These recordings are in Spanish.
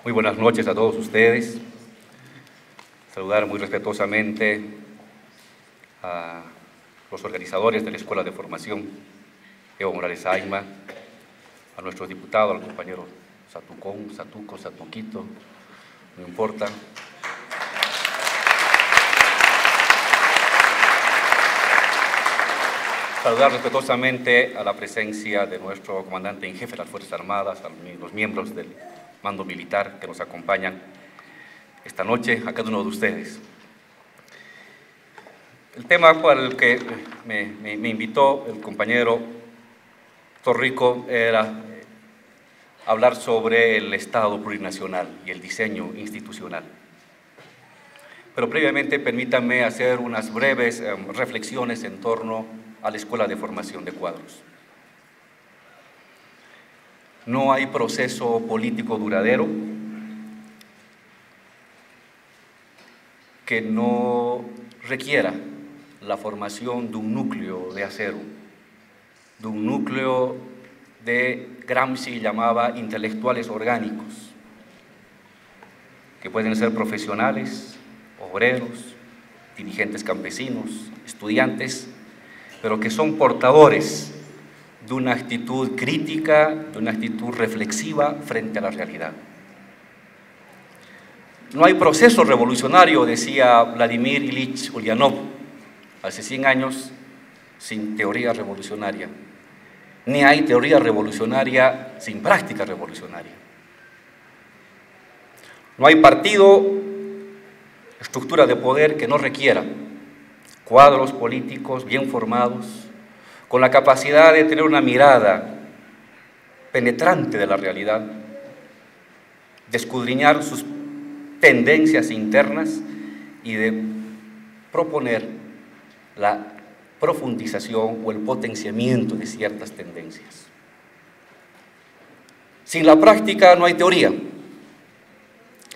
Muy buenas noches a todos ustedes. Saludar muy respetuosamente a los organizadores de la Escuela de Formación, Evo Morales Ayma, a nuestros diputados, al compañero Satuquito, no importa. Saludar respetuosamente a la presencia de nuestro comandante en jefe de las Fuerzas Armadas, a los miembros del mando militar que nos acompañan esta noche, a cada uno de ustedes. El tema por el que me invitó el compañero Torrico era hablar sobre el Estado plurinacional y el diseño institucional. Pero previamente permítanme hacer unas breves reflexiones en torno a la Escuela de Formación de Cuadros. No hay proceso político duradero que no requiera la formación de un núcleo de acero, de un núcleo de Gramsci llamaba intelectuales orgánicos, que pueden ser profesionales, obreros, dirigentes campesinos, estudiantes, pero que son portadores de una actitud crítica, de una actitud reflexiva frente a la realidad. No hay proceso revolucionario, decía Vladimir Ilich Ulyanov, hace 100 años, sin teoría revolucionaria. Ni hay teoría revolucionaria sin práctica revolucionaria. No hay partido, estructura de poder que no requiera cuadros políticos bien formados, con la capacidad de tener una mirada penetrante de la realidad, de escudriñar sus tendencias internas y de proponer la profundización o el potenciamiento de ciertas tendencias. Sin la práctica no hay teoría.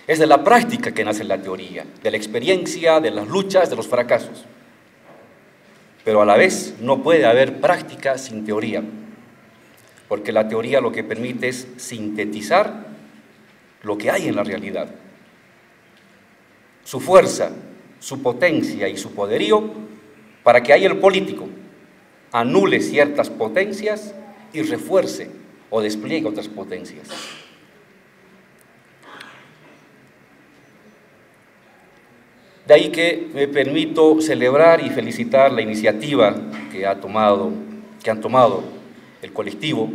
Es de la práctica que nace la teoría, de la experiencia, de las luchas, de los fracasos. Pero a la vez no puede haber práctica sin teoría, porque la teoría lo que permite es sintetizar lo que hay en la realidad. Su fuerza, su potencia y su poderío para que ahí el político anule ciertas potencias y refuerce o despliegue otras potencias. De ahí que me permito celebrar y felicitar la iniciativa que han tomado el colectivo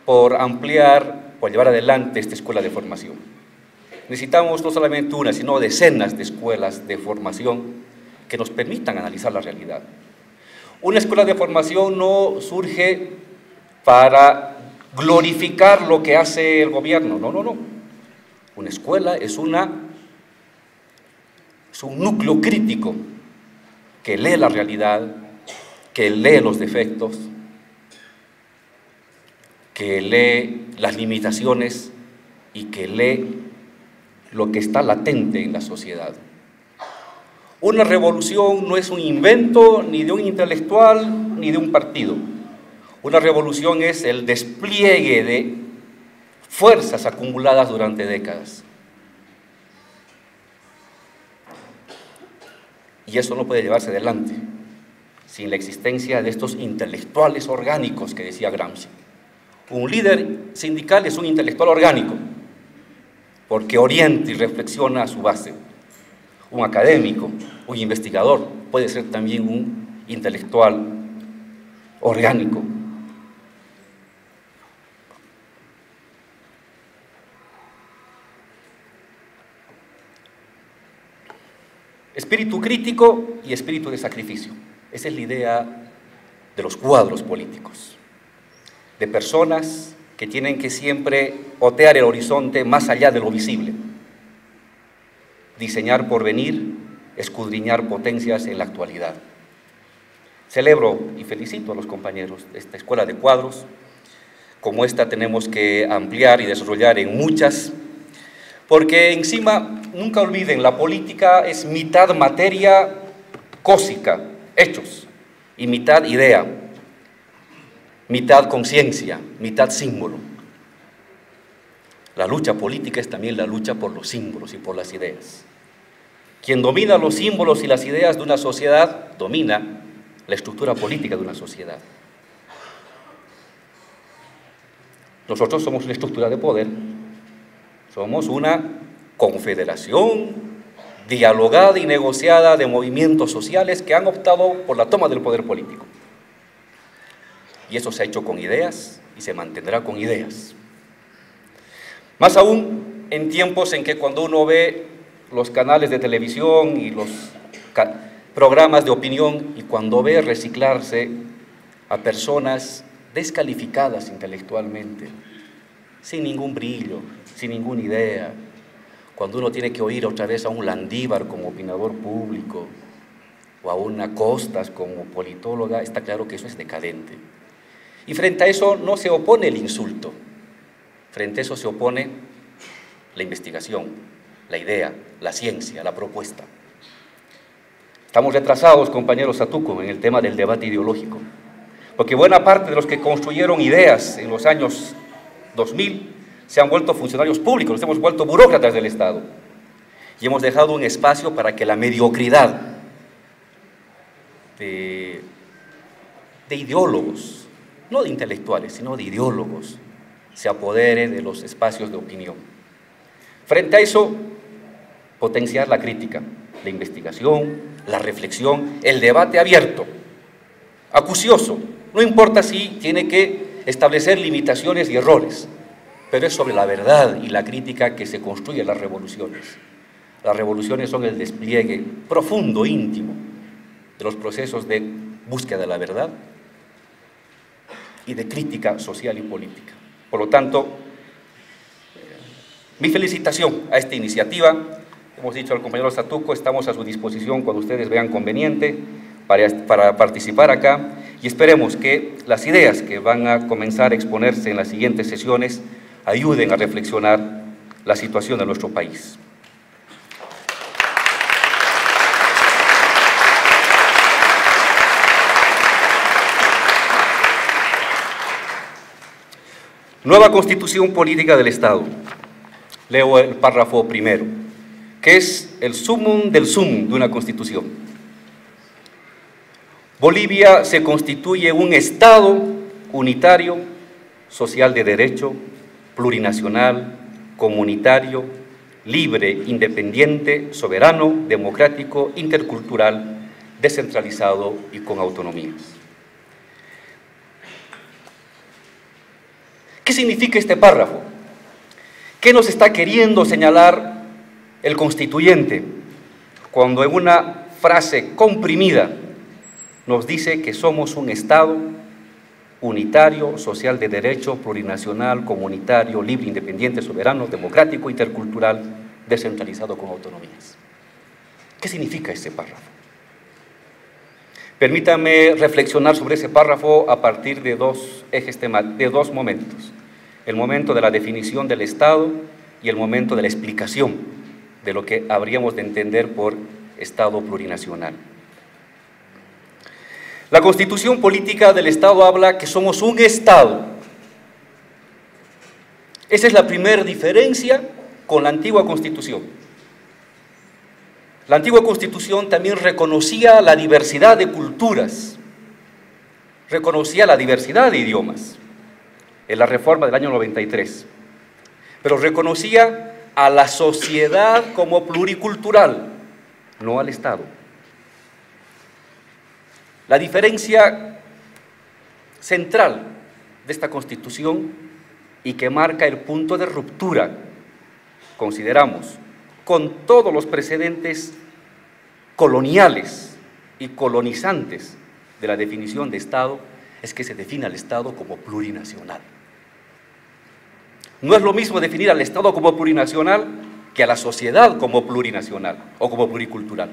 por ampliar, por llevar adelante esta escuela de formación. Necesitamos no solamente una, sino decenas de escuelas de formación que nos permitan analizar la realidad. Una escuela de formación no surge para glorificar lo que hace el gobierno, no. Una escuela es un núcleo crítico que lee la realidad, que lee los defectos, que lee las limitaciones y que lee lo que está latente en la sociedad. Una revolución no es un invento ni de un intelectual ni de un partido. Una revolución es el despliegue de fuerzas acumuladas durante décadas. Y eso no puede llevarse adelante sin la existencia de estos intelectuales orgánicos que decía Gramsci. Un líder sindical es un intelectual orgánico, porque orienta y reflexiona a su base. Un académico, un investigador, puede ser también un intelectual orgánico. Espíritu crítico y espíritu de sacrificio. Esa es la idea de los cuadros políticos, de personas que tienen que siempre otear el horizonte más allá de lo visible, diseñar porvenir, escudriñar potencias en la actualidad. Celebro y felicito a los compañeros de esta escuela de cuadros. Como esta tenemos que ampliar y desarrollar en muchas, porque encima, nunca olviden, la política es mitad materia cósica, hechos, y mitad idea, mitad conciencia, mitad símbolo. La lucha política es también la lucha por los símbolos y por las ideas. Quien domina los símbolos y las ideas de una sociedad, domina la estructura política de una sociedad. Nosotros somos una estructura de poder, somos una confederación dialogada y negociada de movimientos sociales que han optado por la toma del poder político. Y eso se ha hecho con ideas y se mantendrá con ideas. Más aún en tiempos en que cuando uno ve los canales de televisión y los programas de opinión y cuando ve reciclarse a personas descalificadas intelectualmente, sin ningún brillo, sin ninguna idea, cuando uno tiene que oír otra vez a un Landívar como opinador público o a una Costas como politóloga, está claro que eso es decadente. Y frente a eso no se opone el insulto, frente a eso se opone la investigación, la idea, la ciencia, la propuesta. Estamos retrasados, compañeros Satuco, en el tema del debate ideológico, porque buena parte de los que construyeron ideas en los años 2000 se han vuelto funcionarios públicos, nos hemos vuelto burócratas del Estado y hemos dejado un espacio para que la mediocridad de ideólogos, no de intelectuales, sino de ideólogos, se apodere de los espacios de opinión. Frente a eso, potenciar la crítica, la investigación, la reflexión, el debate abierto, acucioso, no importa si tiene que establecer limitaciones y errores, pero es sobre la verdad y la crítica que se construyen las revoluciones. Las revoluciones son el despliegue profundo, íntimo, de los procesos de búsqueda de la verdad y de crítica social y política. Por lo tanto, mi felicitación a esta iniciativa. Hemos dicho al compañero Satuco, estamos a su disposición cuando ustedes vean conveniente para participar acá y esperemos que las ideas que van a comenzar a exponerse en las siguientes sesiones ayuden a reflexionar la situación de nuestro país. Nueva Constitución Política del Estado. Leo el párrafo primero, que es el sumum del sumum de una constitución. Bolivia se constituye un Estado unitario, social de derecho, plurinacional, comunitario, libre, independiente, soberano, democrático, intercultural, descentralizado y con autonomía. ¿Qué significa este párrafo? ¿Qué nos está queriendo señalar el constituyente cuando en una frase comprimida nos dice que somos un Estado unitario, social de derecho, plurinacional, comunitario, libre, independiente, soberano, democrático, intercultural, descentralizado con autonomías? ¿Qué significa ese párrafo? Permítame reflexionar sobre ese párrafo a partir de dos ejes de dos momentos. El momento de la definición del Estado y el momento de la explicación de lo que habríamos de entender por Estado plurinacional. La Constitución Política del Estado habla que somos un Estado. Esa es la primera diferencia con la antigua Constitución. La antigua Constitución también reconocía la diversidad de culturas, reconocía la diversidad de idiomas, en la reforma del año 93, pero reconocía a la sociedad como pluricultural, no al Estado. La diferencia central de esta Constitución y que marca el punto de ruptura, consideramos, con todos los precedentes coloniales y colonizantes de la definición de Estado, es que se define al Estado como plurinacional. No es lo mismo definir al Estado como plurinacional que a la sociedad como plurinacional o como pluricultural.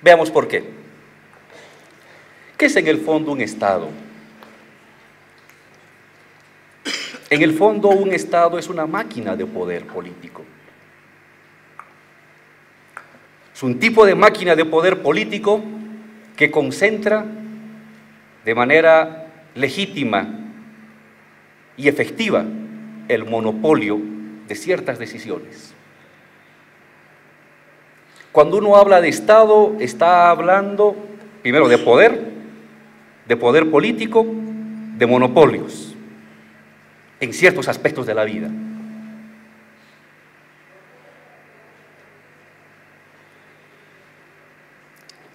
Veamos por qué. ¿Qué es en el fondo un Estado? En el fondo, un Estado es una máquina de poder político. Es un tipo de máquina de poder político que concentra de manera legítima y efectiva el monopolio de ciertas decisiones. Cuando uno habla de Estado, está hablando primero de poder político, de monopolios en ciertos aspectos de la vida.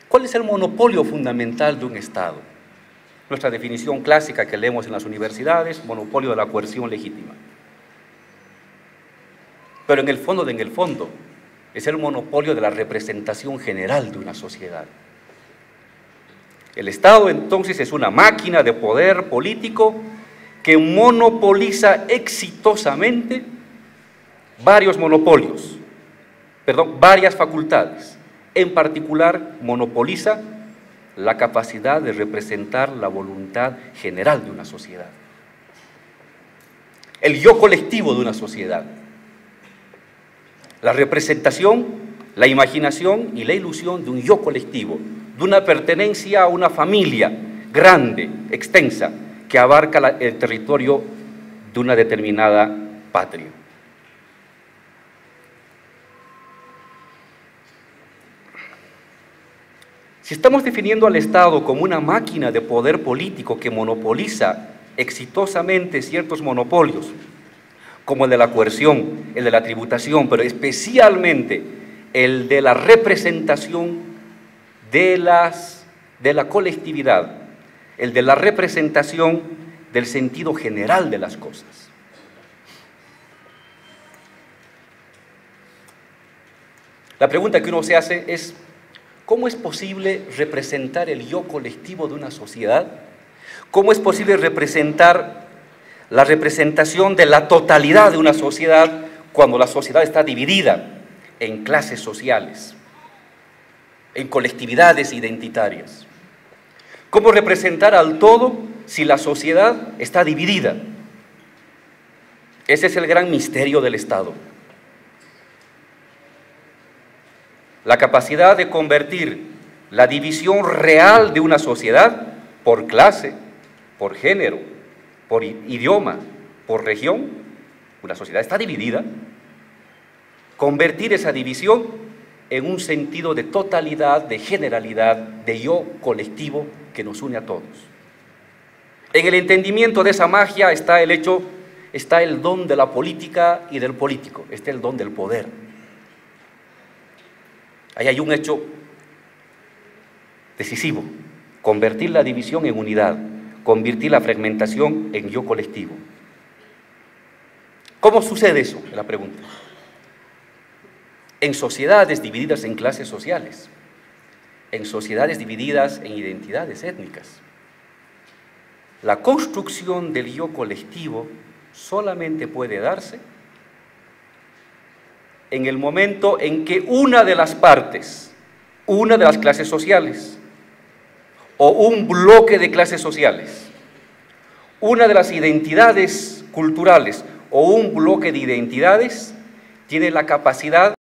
¿Cuál es el monopolio fundamental de un Estado? Nuestra definición clásica que leemos en las universidades: monopolio de la coerción legítima. Pero en el fondo, es el monopolio de la representación general de una sociedad. El Estado, entonces, es una máquina de poder político que monopoliza exitosamente varias facultades. En particular, monopoliza la capacidad de representar la voluntad general de una sociedad, el yo colectivo de una sociedad, la representación, la imaginación y la ilusión de un yo colectivo, de una pertenencia a una familia grande, extensa, que abarca el territorio de una determinada patria. Si estamos definiendo al Estado como una máquina de poder político que monopoliza exitosamente ciertos monopolios, como el de la coerción, el de la tributación, pero especialmente el de la representación de la colectividad, el de la representación del sentido general de las cosas. La pregunta que uno se hace es: ¿cómo es posible representar el yo colectivo de una sociedad? ¿Cómo es posible representar la representación de la totalidad de una sociedad cuando la sociedad está dividida en clases sociales, en colectividades identitarias? ¿Cómo representar al todo si la sociedad está dividida? Ese es el gran misterio del Estado. La capacidad de convertir la división real de una sociedad por clase, por género, por idioma, por región. Una sociedad está dividida. Convertir esa división en un sentido de totalidad, de generalidad, de yo colectivo que nos une a todos. En el entendimiento de esa magia está el don de la política y del político, está el don del poder. Ahí hay un hecho decisivo: convertir la división en unidad, convertir la fragmentación en yo colectivo. ¿Cómo sucede eso? Es la pregunta. En sociedades divididas en clases sociales, en sociedades divididas en identidades étnicas. La construcción del yo colectivo solamente puede darse en el momento en que una de las partes, una de las clases sociales, o un bloque de clases sociales, una de las identidades culturales o un bloque de identidades tiene la capacidad